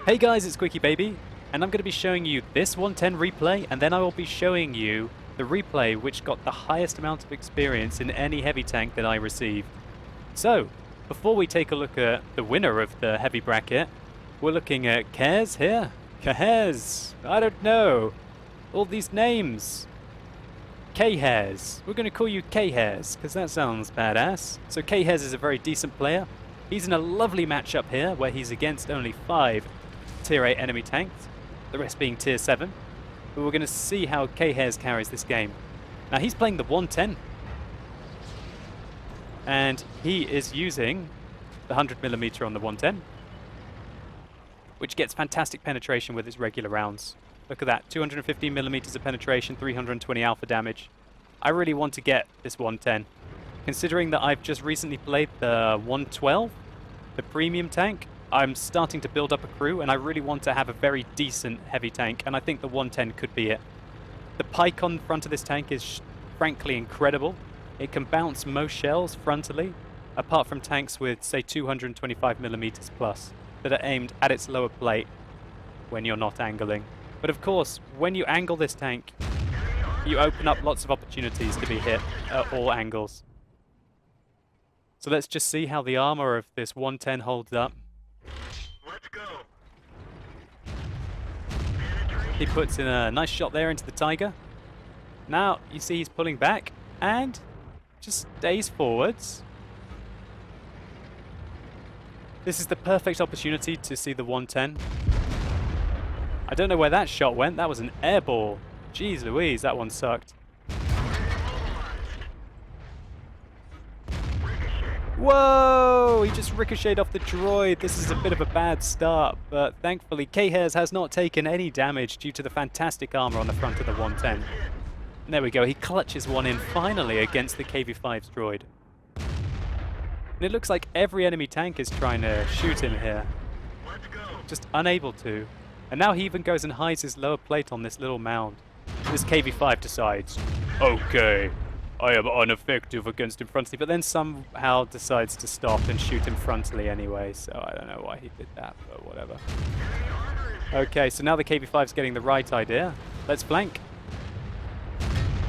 Hey guys, it's QuickyBaby, and I'm going to be showing you this 110 replay, and then I will be showing you the replay which got the highest amount of experience in any heavy tank that I received. So, before we take a look at the winner of the heavy bracket, we're looking at Kez here. Kez, I don't know. All these names. Khez. We're going to call you Khez, because that sounds badass. So Khez is a very decent player. He's in a lovely matchup here, where he's against only 5 Tier 8 enemy tanks, the rest being Tier 7. But we're going to see how Khez carries this game. Now he's playing the 110. And he is using the 100mm on the 110, which gets fantastic penetration with his regular rounds. Look at that, 215mm of penetration, 320 alpha damage. I really want to get this 110. Considering that I've just recently played the 112, the premium tank, I'm starting to build up a crew and I really want to have a very decent heavy tank, and I think the 110 could be it. The pike on the front of this tank is frankly incredible. It can bounce most shells frontally, apart from tanks with, say, 225mm plus, that are aimed at its lower plate when you're not angling. But of course, when you angle this tank, you open up lots of opportunities to be hit at all angles. So let's just see how the armor of this 110 holds up. Let's go. He puts in a nice shot there into the Tiger. Now, you see he's pulling back and just stays forwards. This is the perfect opportunity to see the 110. I don't know where that shot went. That was an air ball. Jeez Louise, that one sucked. Whoa! He just ricocheted off the droid. This is a bit of a bad start, but thankfully Khez has not taken any damage due to the fantastic armor on the front of the 110. And there we go. He clutches one in finally against the KV-5's droid. And it looks like every enemy tank is trying to shoot him here. Just unable to. And now he even goes and hides his lower plate on this little mound. This KV-5 decides, okay, I am ineffective against him frontally, but then somehow decides to stop and shoot him frontally anyway, so I don't know why he did that, but whatever. Okay, so now the KV-5's getting the right idea. Let's flank.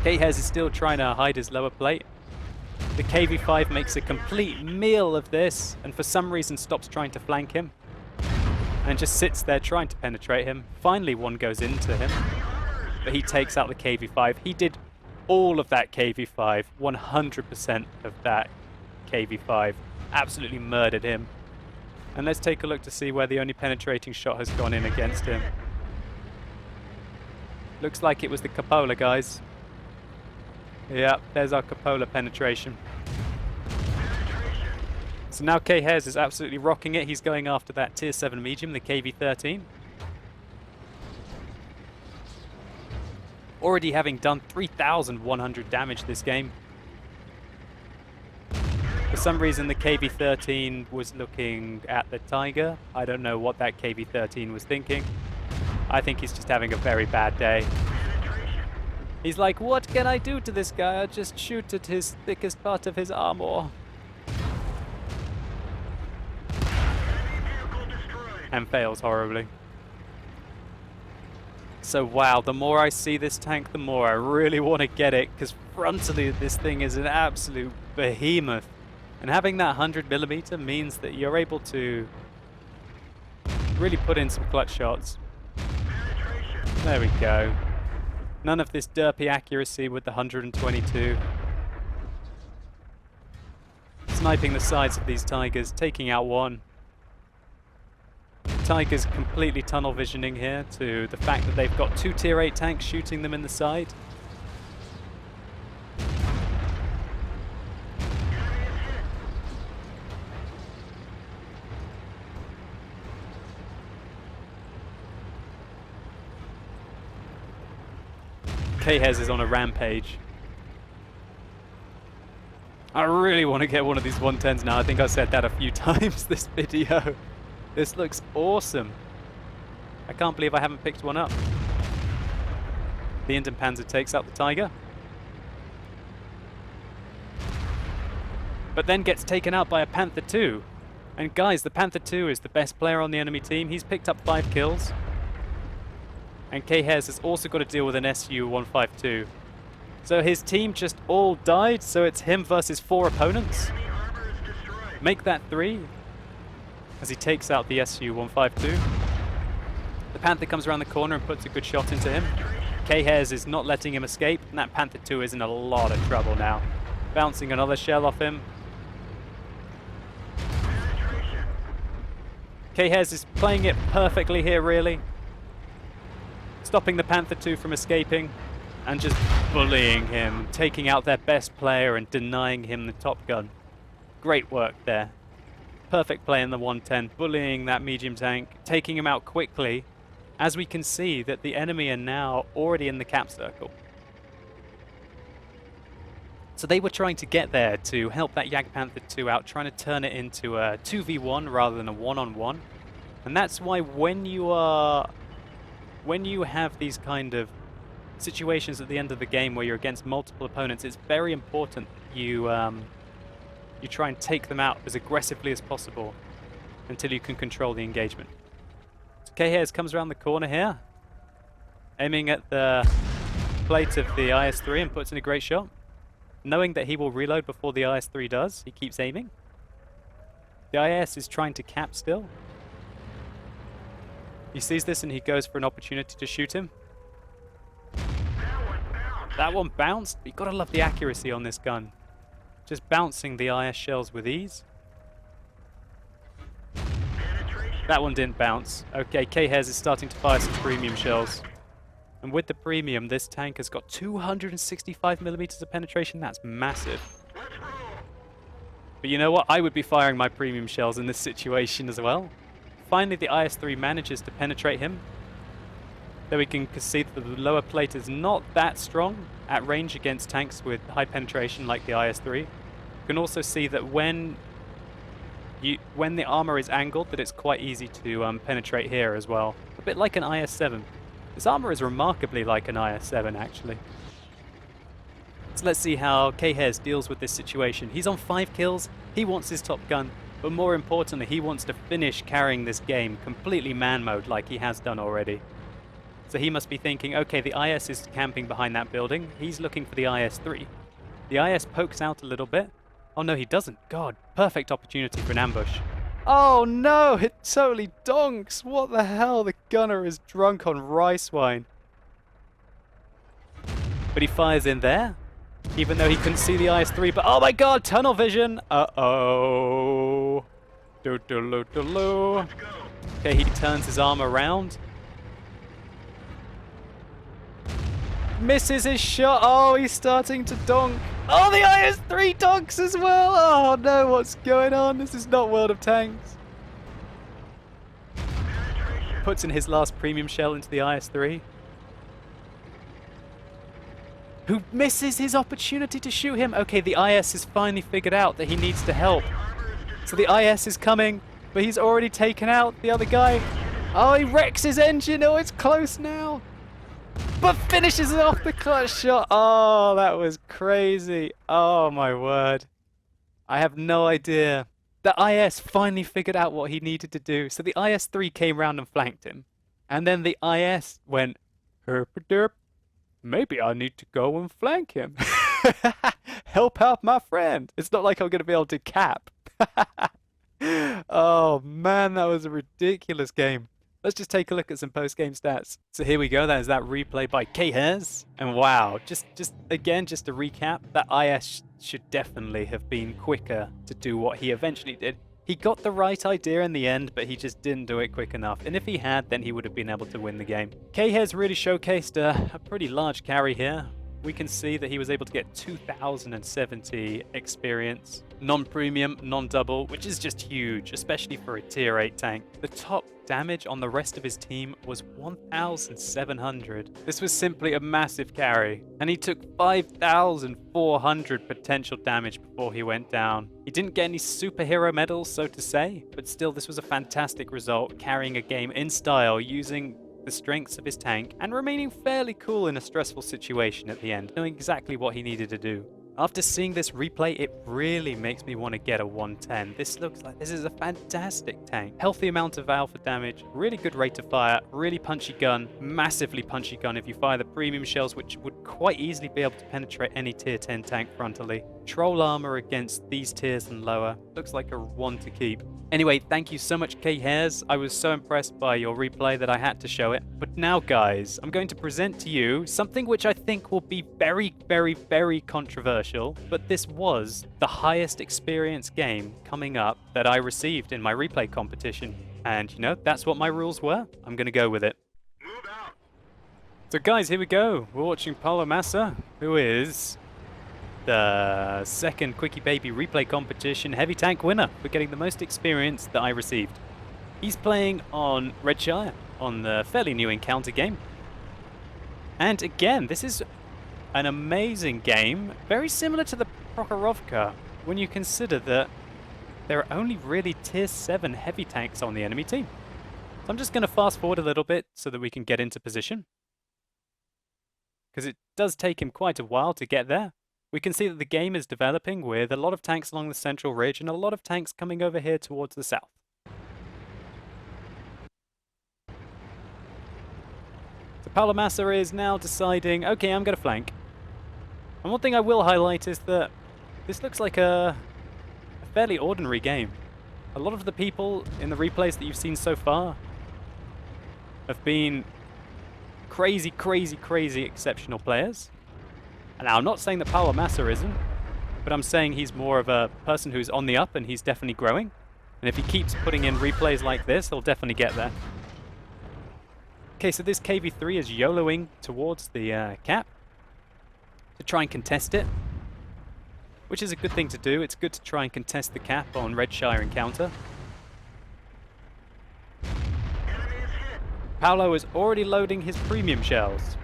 Khez is still trying to hide his lower plate. The KV-5 makes a complete meal of this, and for some reason stops trying to flank him. And just sits there trying to penetrate him. Finally one goes into him, but he takes out the KV-5. He did all of that KV-5, 100% of that KV-5. Absolutely murdered him. And let's take a look to see where the only penetrating shot has gone in against him. Looks like it was the cupola, guys. Yeah, there's our cupola penetration. So now Khez is absolutely rocking it. He's going after that Tier 7 medium, the KV-13. Already having done 3,100 damage this game. For some reason the KV-13 was looking at the Tiger. I don't know what that KV-13 was thinking. I think he's just having a very bad day. He's like, what can I do to this guy? I'll just shoot at his thickest part of his armor. And fails horribly. So wow, the more I see this tank, the more I really want to get it, because frontally this thing is an absolute behemoth. And having that 100mm means that you're able to really put in some clutch shots. There we go. None of this derpy accuracy with the 122. Sniping the sides of these Tigers, taking out one. Tiger's completely tunnel visioning here to the fact that they've got 2 Tier 8 tanks shooting them in the side. Khez is on a rampage. I really want to get one of these 110s now. I think I said that a few times this video. This looks awesome. I can't believe I haven't picked one up. The Indian Panzer takes out the Tiger. But then gets taken out by a Panther II. And guys, the Panther 2 is the best player on the enemy team. He's picked up 5 kills. And K-Hez has also got to deal with an SU-152. So his team just all died, so it's him versus 4 opponents. Enemy armor is destroyed. Make that 3 as he takes out the SU-152. The Panther comes around the corner and puts a good shot into him. K-Hez is not letting him escape, and that Panther 2 is in a lot of trouble now. Bouncing another shell off him. Penetration. K-Hez is playing it perfectly here, really. Stopping the Panther 2 from escaping and just bullying him, taking out their best player and denying him the top gun. Great work there. Perfect play in the 110, bullying that medium tank, taking him out quickly, as we can see that the enemy are now already in the cap circle. So they were trying to get there to help that Jagdpanther 2 out, trying to turn it into a 2v1 rather than a 1-on-1. And that's why when you have these kind of situations at the end of the game where you're against multiple opponents, it's very important you try and take them out as aggressively as possible until you can control the engagement. So K-Hez comes around the corner here, aiming at the plate of the IS-3 and puts in a great shot. Knowing that he will reload before the IS-3 does, he keeps aiming. The IS is trying to cap still. He sees this and he goes for an opportunity to shoot him. That one bounced. You've got to love the accuracy on this gun. Just bouncing the IS shells with ease. Penetration. That one didn't bounce. Okay, K-Hez is starting to fire some premium shells. And with the premium, this tank has got 265 millimeters of penetration. That's massive. Let's roll. But you know what? I would be firing my premium shells in this situation as well. Finally, the IS-3 manages to penetrate him. There we can see that the lower plate is not that strong at range against tanks with high penetration like the IS-3. You can also see that when the armor is angled, that it's quite easy to penetrate here as well. A bit like an IS-7. This armor is remarkably like an IS-7, actually. So let's see how K-Hez deals with this situation. He's on 5 kills, he wants his top gun, but more importantly, he wants to finish carrying this game completely man mode like he has done already. So he must be thinking, okay, the IS is camping behind that building, he's looking for the IS-3. The IS pokes out a little bit. Oh no, he doesn't. God, perfect opportunity for an ambush. Oh no, it totally donks. What the hell? The gunner is drunk on rice wine. But he fires in there, even though he couldn't see the IS-3. But oh my god, tunnel vision. Uh-oh. Do-do-lo-do-lo. Let's go. Okay, he turns his arm around. Misses his shot. Oh, he's starting to donk. Oh, the IS-3 donks as well. Oh no, what's going on? This is not World of Tanks. Penetration. Puts in his last premium shell into the IS-3. Who misses his opportunity to shoot him. Okay, the IS has finally figured out that he needs to help. Armor is So destroyed. the IS is coming, but he's already taken out the other guy. Oh, he wrecks his engine. Oh, it's close now. But finishes it off the clutch shot. Oh, that was crazy. Oh, my word. I have no idea. The IS finally figured out what he needed to do. So the IS-3 came round and flanked him. And then the IS went, herp-a-derp. Maybe I need to go and flank him. Help out my friend. It's not like I'm going to be able to cap. Oh, man, that was a ridiculous game. Let's just take a look at some post-game stats. So here we go. That is that replay by K-Hez. And wow, just again, just to recap, that IS should definitely have been quicker to do what he eventually did. He got the right idea in the end, but he just didn't do it quick enough. And if he had, then he would have been able to win the game. K-Hez really showcased a pretty large carry here. We can see that he was able to get 2,070 experience. Non-premium, non-double, which is just huge, especially for a tier 8 tank. The top damage on the rest of his team was 1,700. This was simply a massive carry, and he took 5,400 potential damage before he went down. He didn't get any superhero medals, so to say, but still this was a fantastic result, carrying a game in style using the strengths of his tank and remaining fairly cool in a stressful situation at the end, knowing exactly what he needed to do. After seeing this replay, it really makes me want to get a 110. This looks like this is a fantastic tank. Healthy amount of alpha damage, really good rate of fire, really punchy gun, massively punchy gun if you fire the premium shells, which would quite easily be able to penetrate any tier 10 tank frontally. Troll armor against these tiers and lower. Looks like a one to keep. Anyway, thank you so much, K-Hairs. I was so impressed by your replay that I had to show it. But now, guys, I'm going to present to you something which I think will be very, very, very controversial. But this was the highest experience game coming up that I received in my replay competition. And, you know, that's what my rules were. I'm going to go with it. Move out. So, guys, here we go. We're watching Paulo Massa, who is the second QuickyBaby replay competition heavy tank winner for getting the most experience that I received. He's playing on Redshire on the fairly new encounter game. And again, this is an amazing game, very similar to the Prokhorovka when you consider that there are only really tier 7 heavy tanks on the enemy team. So I'm just going to fast forward a little bit so that we can get into position, because it does take him quite a while to get there. We can see that the game is developing with a lot of tanks along the central ridge and a lot of tanks coming over here towards the south. So Paulo Massa is now deciding, okay, I'm going to flank. And one thing I will highlight is that this looks like a fairly ordinary game. A lot of the people in the replays that you've seen so far have been crazy, crazy, crazy exceptional players. And now, I'm not saying that Paulo Massa isn't, but I'm saying he's more of a person who's on the up and he's definitely growing. And if he keeps putting in replays like this, he'll definitely get there. Okay, so this KV3 is YOLOing towards the cap to try and contest it, which is a good thing to do. It's good to try and contest the cap on Redshire encounter. Enemy is hit. Paulo is already loading his premium shells.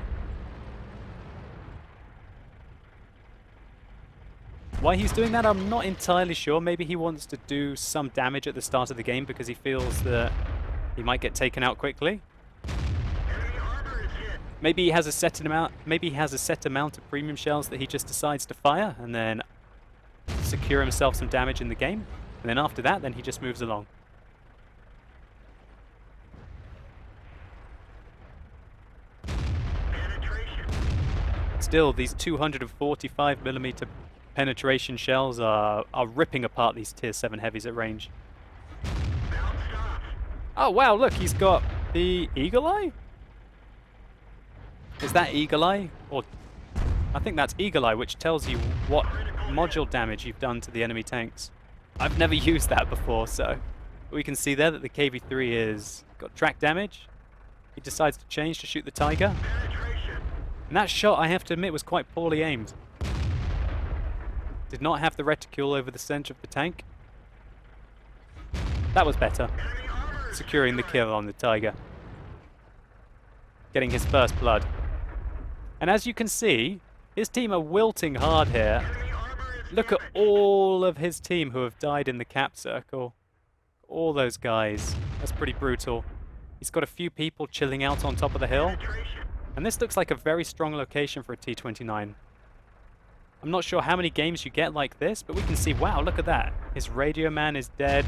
Why he's doing that, I'm not entirely sure. Maybe he wants to do some damage at the start of the game because he feels that he might get taken out quickly. Enemy armor is hit. Maybe he has a set amount. Maybe he has a set amount of premium shells that he just decides to fire and then secure himself some damage in the game. And then after that, then he just moves along. Penetration. Still, these 245mm penetration shells are ripping apart these tier 7 heavies at range. Bounced off. Oh wow, look, he's got the Eagle Eye? Is that Eagle Eye? Or I think that's Eagle Eye, which tells you what module damage you've done to the enemy tanks. I've never used that before, so we can see there that the KV3 is got track damage. He decides to change to shoot the Tiger. Penetration. And that shot, I have to admit, was quite poorly aimed. Did not have the reticule over the center of the tank. That was better. Enemy armor is Securing the destroyed. kill on the Tiger. Getting his first blood. And as you can see, his team are wilting hard here. Enemy armor is Look at damaged. all of his team who have died in the cap circle. All those guys. That's pretty brutal. He's got a few people chilling out on top of the hill. Penetration. And this looks like a very strong location for a T-29. I'm not sure how many games you get like this, but we can see, wow, look at that. His radio man is dead.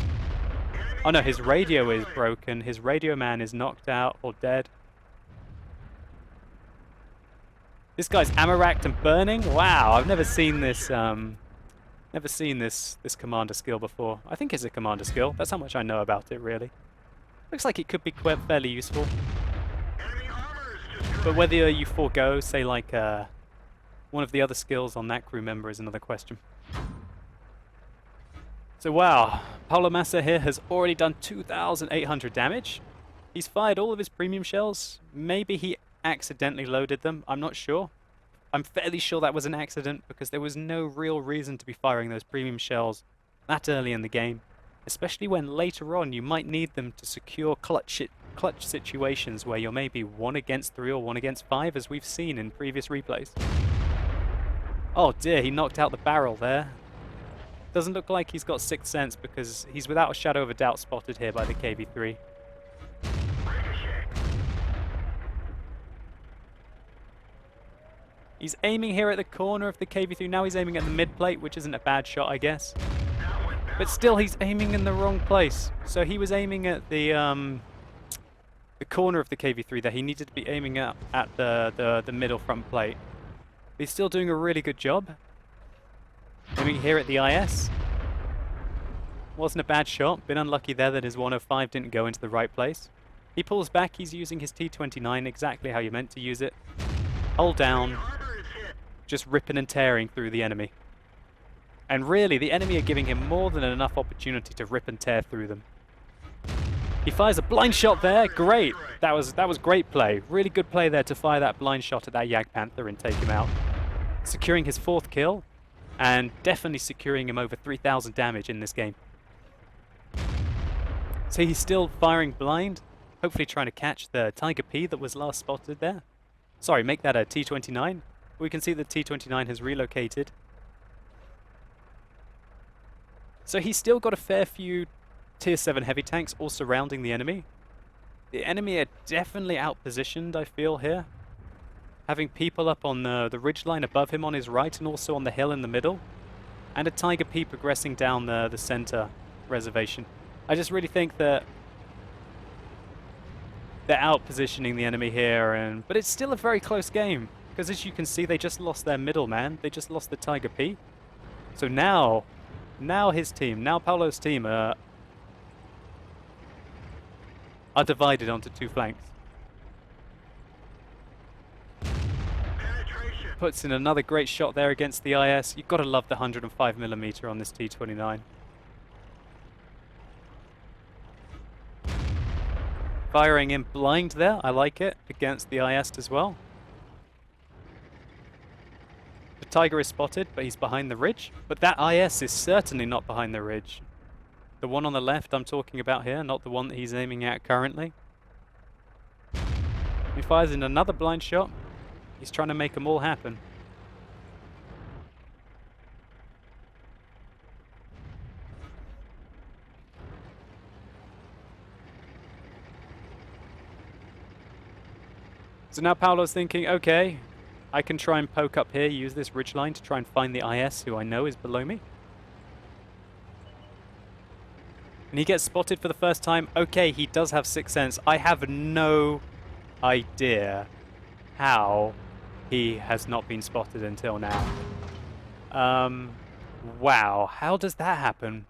Oh no, his radio is broken. His radio man is knocked out or dead. This guy's ammo racked and burning. Wow, I've never seen this this commander skill before. I think it's a commander skill. That's how much I know about it, really. Looks like it could be quite fairly useful. Enemy armor is destroyed. But whether you forego, say, like one of the other skills on that crew member is another question. So wow, Paulo Massa here has already done 2,800 damage. He's fired all of his premium shells. Maybe he accidentally loaded them, I'm not sure. I'm fairly sure that was an accident because there was no real reason to be firing those premium shells that early in the game. Especially when later on you might need them to secure clutch situations where you're maybe 1 against 3 or 1 against 5, as we've seen in previous replays. Oh dear, he knocked out the barrel there. Doesn't look like he's got Sixth Sense because he's without a shadow of a doubt spotted here by the KV3. Ricochet. He's aiming here at the corner of the KV3. Now he's aiming at the mid plate, which isn't a bad shot, I guess. But still, he's aiming in the wrong place. So he was aiming at the corner of the KV3 there. He needed to be aiming at the middle front plate. He's still doing a really good job. Aiming here at the IS. Wasn't a bad shot. Been unlucky there that his 105 didn't go into the right place. He pulls back. He's using his T29 exactly how you meant to use it. Hold down. Just ripping and tearing through the enemy. And really, the enemy are giving him more than enough opportunity to rip and tear through them. He fires a blind shot there. Great. That was great play. Really good play there to fire that blind shot at that Jagdpanther and take him out. Securing his 4th kill. And definitely securing him over 3,000 damage in this game. So he's still firing blind. Hopefully trying to catch the Tiger P that was last spotted there. Sorry, make that a T29. We can see the T29 has relocated. So he's still got a fair few Tier 7 heavy tanks all surrounding the enemy. The enemy are definitely outpositioned, I feel, here. Having people up on the ridgeline above him on his right and also on the hill in the middle. And a Tiger P progressing down the center reservation. I just really think that they're outpositioning the enemy here, but it's still a very close game. Because as you can see, they just lost their middle man. They just lost the Tiger P. So now his team, now Paolo's team are divided onto 2 flanks. Puts in another great shot there against the IS. You've got to love the 105mm on this T29. Firing in blind there, I like it, against the IS as well. The Tiger is spotted, but he's behind the ridge. But that IS is certainly not behind the ridge. The one on the left I'm talking about here, not the one that he's aiming at currently. He fires in another blind shot. He's trying to make them all happen. So now Paolo's thinking, okay, I can try and poke up here, use this ridgeline to try and find the IS, who I know is below me. And he gets spotted for the first time. Okay, he does have 6th sense. I have no idea how he has not been spotted until now. Wow, how does that happen?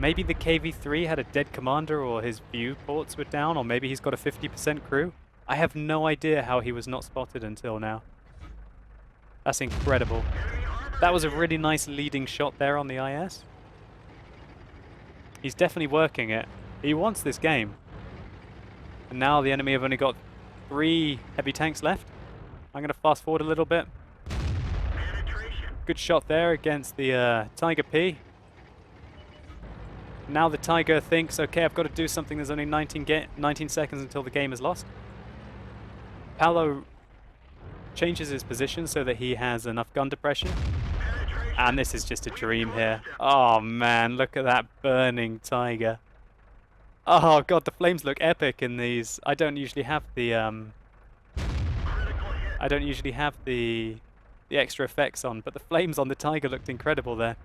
Maybe the KV3 had a dead commander, or his viewports were down, or maybe he's got a 50% crew. I have no idea how he was not spotted until now. That's incredible. That was a really nice leading shot there on the IS. He's definitely working it. He wants this game. And now the enemy have only got 3 heavy tanks left. I'm going to fast forward a little bit. Good shot there against the Tiger P. Now the Tiger thinks, okay, I've got to do something. There's only 19 seconds until the game is lost. Paolo changes his position so that he has enough gun depression. And this is just a dream here. Oh man, look at that burning Tiger. Oh god, the flames look epic in these. I don't usually have the extra effects on, but the flames on the Tiger looked incredible there.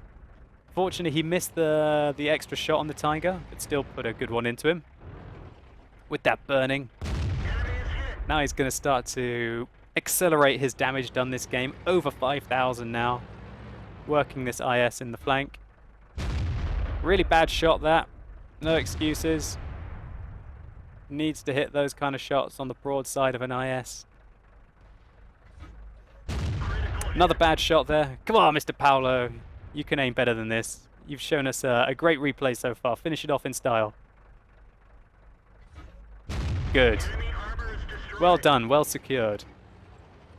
Fortunately, he missed the extra shot on the Tiger, but still put a good one into him. With that burning. Now he's going to start to accelerate his damage done this game. Over 5,000 now. Working this IS in the flank. Really bad shot that. No excuses. Needs to hit those kind of shots on the broad side of an IS. Another bad shot there. Come on, Mr. Paolo. You can aim better than this. You've shown us a great replay so far. Finish it off in style. Good. Well done, well secured.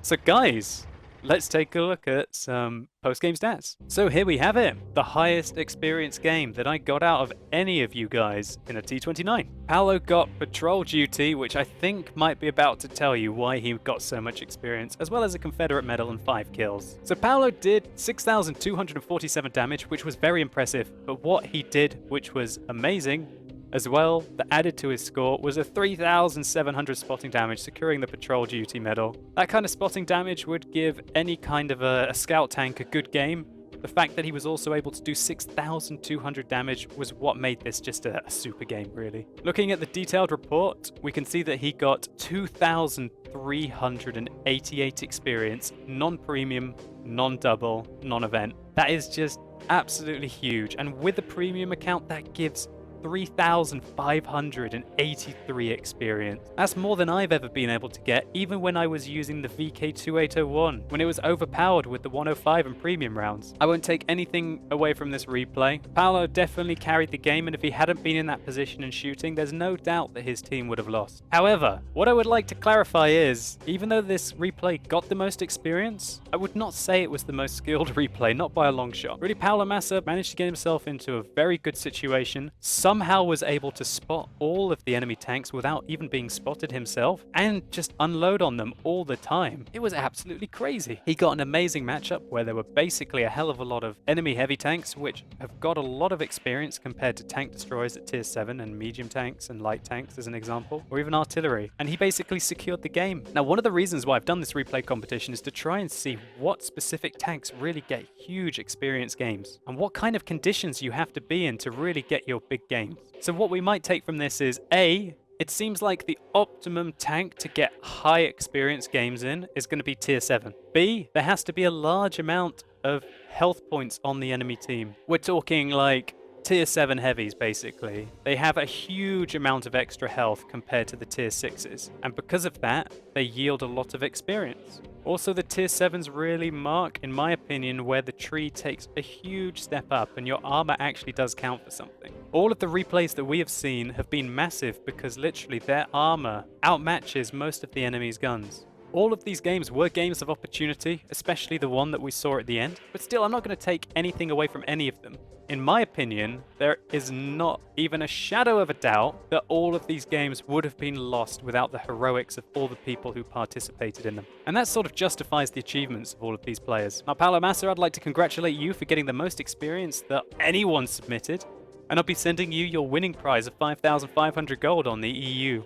So guys, let's take a look at some post-game stats. So here we have it, the highest experience game that I got out of any of you guys in a T29. Paolo got patrol duty, which I think might be about to tell you why he got so much experience, as well as a Confederate medal and 5 kills. So Paolo did 6,247 damage, which was very impressive, but what he did, which was amazing, As well, that added to his score was a 3,700 spotting damage, securing the Patrol Duty medal. That kind of spotting damage would give any kind of a scout tank a good game. The fact that he was also able to do 6,200 damage was what made this just a super game, really. Looking at the detailed report, we can see that he got 2,388 experience, non-premium, non-double, non-event. That is just absolutely huge, and with the premium account, that gives 3,583 experience. That's more than I've ever been able to get, even when I was using the VK2801, when it was overpowered with the 105 and premium rounds. I won't take anything away from this replay. Paolo definitely carried the game, and if he hadn't been in that position and shooting, there's no doubt that his team would have lost. However, what I would like to clarify is, even though this replay got the most experience, I would not say it was the most skilled replay, not by a long shot. Really, Paolo Massa managed to get himself into a very good situation, somehow was able to spot all of the enemy tanks without even being spotted himself, and just unload on them all the time. It was absolutely crazy. He got an amazing matchup where there were basically a hell of a lot of enemy heavy tanks, which have got a lot of experience compared to tank destroyers at tier 7 and medium tanks and light tanks as an example, or even artillery. And he basically secured the game. Now, one of the reasons why I've done this replay competition is to try and see what specific tanks really get huge experience games, and what kind of conditions you have to be in to really get your big games. So what we might take from this is A, it seems like the optimum tank to get high experience games in is going to be tier 7. B, there has to be a large amount of health points on the enemy team. We're talking like tier 7 heavies, basically. They have a huge amount of extra health compared to the tier 6s, and because of that, they yield a lot of experience. Also, the tier 7s really mark, in my opinion, where the tree takes a huge step up and your armor actually does count for something. All of the replays that we have seen have been massive because literally their armor outmatches most of the enemy's guns. All of these games were games of opportunity, especially the one that we saw at the end, but still, I'm not going to take anything away from any of them. In my opinion, there is not even a shadow of a doubt that all of these games would have been lost without the heroics of all the people who participated in them. And that sort of justifies the achievements of all of these players. Now, Paolo Massa, I'd like to congratulate you for getting the most experience that anyone submitted, and I'll be sending you your winning prize of 5,500 gold on the EU.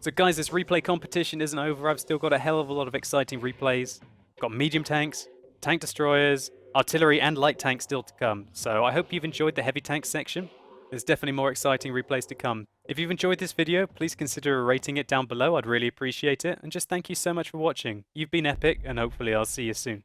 So guys, this replay competition isn't over. I've still got a hell of a lot of exciting replays. Got medium tanks, tank destroyers, artillery and light tanks still to come. So I hope you've enjoyed the heavy tank section. There's definitely more exciting replays to come. If you've enjoyed this video, please consider rating it down below. I'd really appreciate it. And just thank you so much for watching. You've been epic, and hopefully I'll see you soon.